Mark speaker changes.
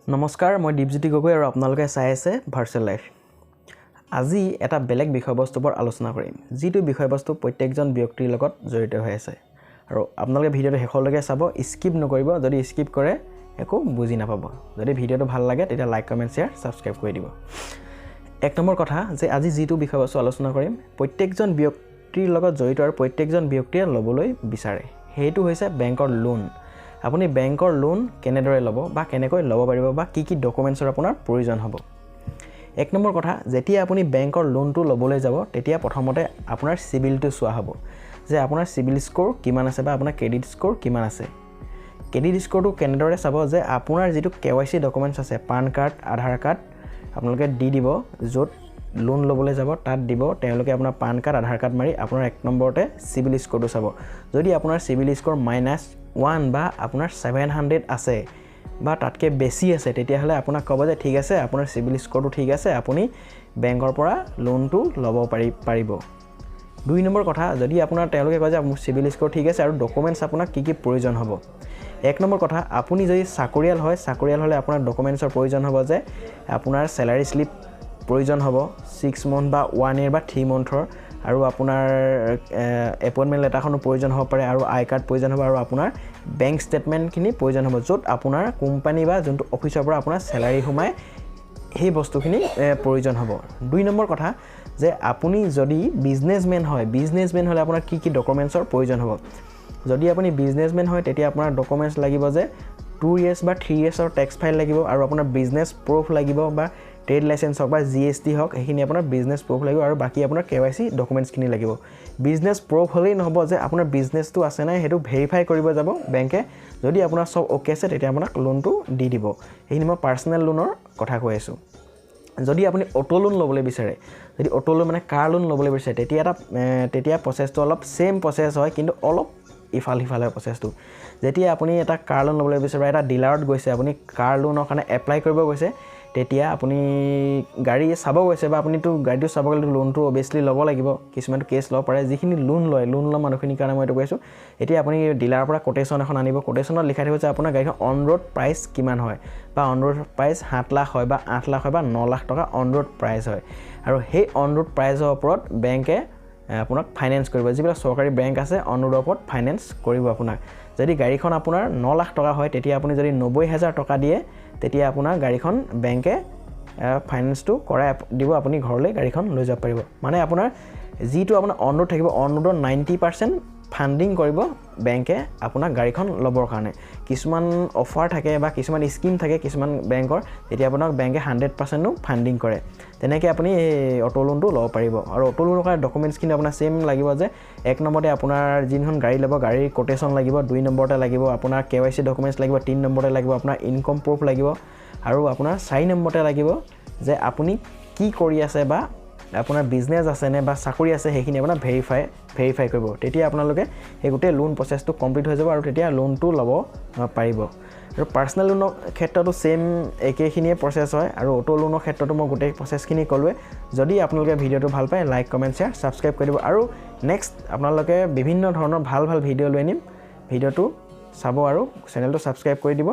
Speaker 1: নমস্কাৰ মই দীপজ্যোতি গগৈ আৰু আপোনালোকে চাই আছে ভাৰ্চুৱেল লাইফ। আজি এটা বেলেগ বিষয়বস্তুৰ ওপৰত আলোচনা কৰিম যিটো বিষয়বস্তু প্ৰত্যেকজন ব্যক্তিৰ লগত জড়িত হৈ আছে আৰু আপোনালোকে ভিডিঅ'টো শেষলৈকে চাব, স্কিপ নকৰিব। যদি স্কিপ কৰে একো বুজি নাপাব। যদি ভিডিঅ'টো ভাল লাগে তেতিয়া লাইক কমেণ্ট শ্বেয়াৰ সাবস্ক্ৰাইব কৰি দিব। এক নম্বৰ কথা যে আজি যিটো বিষয়বস্তু আলোচনা কৰিম প্ৰত্যেকজন ব্যক্তিৰ লগত জড়িত আৰু প্ৰত্যেকজন ব্যক্তিয়ে ল'বলৈ বিচাৰে, সেইটো হৈছে বেংকৰ লোন। আপুনি বেংকৰ লোন কেনেদৰে ল'ব বা কেনেকৈ ল'ব পাৰিব বা কি কি ডকুমেণ্টছৰ আপোনাৰ প্ৰয়োজন হ'ব। এক নম্বৰ কথা, যেতিয়া আপুনি বেংকৰ লোনটো ল'বলৈ যাব তেতিয়া প্ৰথমতে আপোনাৰ সিবিলটো চোৱা হ'ব যে আপোনাৰ সিবিল স্ক'ৰ কিমান আছে বা আপোনাৰ ক্ৰেডিট স্ক'ৰ কিমান আছে। ক্ৰেডিট স্ক'ৰটো কেনেদৰে চাব যে আপোনাৰ যিটো KYC ডকুমেণ্টছ আছে, পান কাৰ্ড, আধাৰ কাৰ্ড আপোনালোকে দি দিব, য'ত লোন ল'বলৈ যাব তাত দিব। তেওঁলোকে আপোনাৰ পান কাৰ্ড, আধাৰ কাৰ্ড মাৰি আপোনাৰ এক নম্বৰতে সিবিল স্ক'ৰটো চাব। যদি আপোনাৰ সিবিল স্ক'ৰ -1 বা আপোনাৰ 700 আছে বা তাতকৈ বেছি আছে তেতিয়াহ'লে আপোনাক ক'ব যে ঠিক আছে, আপোনাৰ সিবিল স্ক'ৰটো ঠিক আছে, আপুনি বেংকৰ পৰা লোনটো ল'ব পাৰিব। 2 নম্বৰ কথা, যদি আপোনাৰ তেওঁলোকে কয় যে মোৰ সিবিল স্ক'ৰ ঠিক আছে আৰু ডকুমেণ্টছ আপোনাক কি কি প্ৰয়োজন হ'ব। 1 নম্বৰ কথা, আপুনি যদি চাকৰিয়াল হ'লে আপোনাৰ ডকুমেণ্টছৰ প্ৰয়োজন হ'ব যে আপোনাৰ চেলাৰী শ্লিপ প্ৰয়োজন হ'ব 6 মান্থ বা 1 year বা 3 monthৰ, আৰু আপোনাৰ এপইণ্টমেণ্ট লেটাৰখনো প্ৰয়োজন হ'ব পাৰে আৰু আই কাৰ্ড প্ৰয়োজন হ'ব আৰু আপোনাৰ বেংক ষ্টেটমেণ্টখিনি প্ৰয়োজন হ'ব, য'ত আপোনাৰ কোম্পানী বা যোনটো অফিচৰ পৰা আপোনাৰ চেলাৰী সোমায় সেই বস্তুখিনি প্ৰয়োজন হ'ব। 2 নম্বৰ কথা যে আপুনি যদি বিজনেছমেন হ'লে আপোনাৰ কি কি ডকুমেণ্টছৰ প্ৰয়োজন হ'ব। যদি আপুনি বিজনেছমেন হয় তেতিয়া আপোনাৰ ডকুমেণ্টছ লাগিব যে 2 years বা 3 yearsৰ টেক্স ফাইল লাগিব আৰু আপোনাৰ বিজনেছ প্ৰুফ লাগিব বা ট্ৰেড লাইচেন্স হওক বা GST হওক, সেইখিনি আপোনাৰ বিজনেছ প্ৰুফ লাগিব আৰু বাকী আপোনাৰ KYC ডকুমেণ্টছখিনি লাগিব। বিজনেছ প্ৰুফ হ'লেই নহ'ব যে আপোনাৰ বিজনেছটো আছে নাই সেইটো ভেৰিফাই কৰিব যাব বেংকে। যদি আপোনাৰ চব অ'কে আছে তেতিয়া আপোনাক লোনটো দি দিব। সেইখিনি মই পাৰ্চনেল লোনৰ কথা কৈ আছোঁ। যদি আপুনি অটো লোন ল'বলৈ বিচাৰে, যদি অটো লোন মানে কাৰ লোন ল'বলৈ বিচাৰে তেতিয়া প্ৰচেছটো অলপ ছেইম প্ৰচেছ হয়, কিন্তু অলপ ইফাল সিফাল হয় প্ৰচেছটো। যেতিয়া আপুনি এটা কাৰ লোন ল'বলৈ বিচাৰে, এটা ডিলাৰত গৈছে, আপুনি কাৰ লোনৰ কাৰণে এপ্লাই কৰিব গৈছে, তেতিয়া আপুনি গাড়ী চাব গৈছে বা আপুনিতো গাড়ীটো চাব গ'লে লোনটো অভিয়াছলি ল'ব লাগিব, কিছুমানটো কেছ ল'ব পাৰে। যিখিনি লোন লোৱা মানুহখিনিৰ কাৰণে মই এইটো কৈছোঁ। এতিয়া আপুনি ডিলাৰৰ পৰা কোটেশ্যন এখন আনিব, কোটেশ্যনত লিখাই থাকিব যে আপোনাৰ গাড়ীখন অন ৰোড প্ৰাইচ কিমান হয়, বা অন ৰোড প্ৰাইচ 7 লাখ হয় বা 8 লাখ হয় বা 9 লাখ টকা অন ৰোড প্ৰাইচ হয়। আৰু সেই অন ৰোড প্ৰাইচৰ ওপৰত বেংকে আপোনাক ফাইনেন্স কৰিব। যিবিলাক চৰকাৰী বেংক আছে অন ৰোডৰ ওপৰত ফাইনেন্স কৰিব আপোনাক। যদি গাড়ীখন আপোনাৰ 9 লাখ টকা হয় তেতিয়া আপুনি যদি 90,000 টকা দিয়ে তেতিয়া আপোনাৰ গাড়ীখন বেংকে ফাইনেন্সটো কৰাই দিব, আপুনি ঘৰলৈ গাড়ীখন লৈ যাব পাৰিব। মানে আপোনাৰ যিটো আপোনাৰ অন ৰোড থাকিব, অন ৰোডৰ 90% ফাণ্ডিং কৰিব বেংকে আপোনাক গাড়ীখন ল'বৰ কাৰণে। কিছুমান অফাৰ থাকে বা কিছুমান স্কিম থাকে কিছুমান বেংকৰ, তেতিয়া আপোনাক বেংকে 100%ও ফাণ্ডিং কৰে। তেনেকৈ আপুনি এই অটো লোনটো ল'ব পাৰিব। আৰু অটো লোনৰ কাৰণে ডকুমেণ্টছখিনি আপোনাৰ ছেইম লাগিব যে 1 নম্বৰতে আপোনাৰ যিখন গাড়ী ল'ব গাড়ীৰ কোটেশ্যন লাগিব, 2 নম্বৰতে লাগিব আপোনাৰ KYC ডকুমেণ্টছ লাগিব, 3 নম্বৰতে লাগিব আপোনাৰ ইনকম প্ৰুফ লাগিব, আৰু আপোনাৰ 4 নম্বৰতে লাগিব যে আপুনি কি কৰি আছে বা আপোনাৰ বিজনেছ আছেনে বা চাকৰি আছে, সেইখিনি আপোনাৰ ভেৰিফাই কৰিব। তেতিয়া আপোনালোকে সেই গোটেই লোন প্ৰচেছটো কমপ্লিট হৈ যাব আৰু তেতিয়া লোনটো ল'ব পাৰিব। আৰু পাৰ্চনেল লোনৰ ক্ষেত্ৰতো ছেইম একেখিনিয়ে প্ৰচেছ হয়, আৰু অটো লোনৰ ক্ষেত্ৰতো মই গোটেই প্ৰচেছখিনি ক'লোৱে। যদি আপোনালোকে ভিডিঅ'টো ভাল পায় লাইক কমেণ্ট শ্বেয়াৰ ছাবস্ক্ৰাইব কৰি দিব, আৰু নেক্সট আপোনালোকে বিভিন্ন ধৰণৰ ভাল ভিডিঅ' লৈ আনিম। ভিডিঅ'টো চাব আৰু চেনেলটো ছাবস্ক্ৰাইব কৰি দিব।